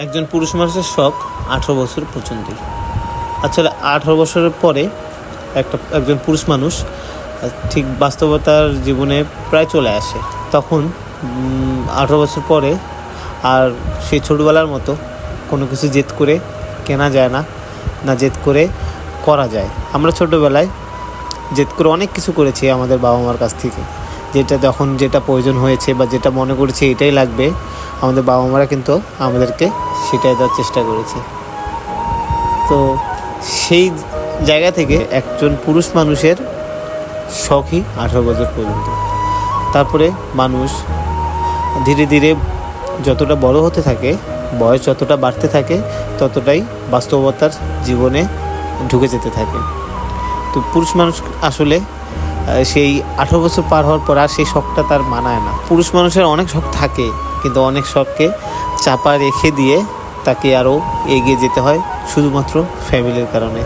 একজন পুরুষ মানুষের শখ 18 বছর পর্যন্তই। আসলে 18 বছরের পরে একজন পুরুষ মানুষ ঠিক বাস্তবতার জীবনে প্রায় চলে আসে। তখন 18 বছর পরে আর সেই ছোটোবেলার মতো কোনো কিছু জেদ করে কেনা যায় না, না জেদ করে করা যায়। আমরা ছোটোবেলায় জেদ করে অনেক কিছু করেছি আমাদের বাবা মার কাছ থেকে, যেটা প্রয়োজন হয়েছে বা যেটা মনে করেছে এটাই লাগবে, আমাদের বাবা মারা কিন্তু আমাদেরকে সেটাই দেওয়ার চেষ্টা করেছে। তো সেই জায়গা থেকে একজন পুরুষ মানুষের শখই 18 বছর পর্যন্ত। তারপরে মানুষ ধীরে ধীরে যতটা বড় হতে থাকে, বয়স যতটা বাড়তে থাকে, ততটাই বাস্তবতার জীবনে ঢুকে যেতে থাকে। তো পুরুষ মানুষ আসলে সেই 18 বছর পার হওয়ার পর আর সেই শখটা তার মানায় না। পুরুষ মানুষের অনেক শখ থাকে, কিন্তু অনেক শখকে চাপা রেখে দিয়ে তাকে আরও এগিয়ে যেতে হয় শুধুমাত্র ফ্যামিলির কারণে।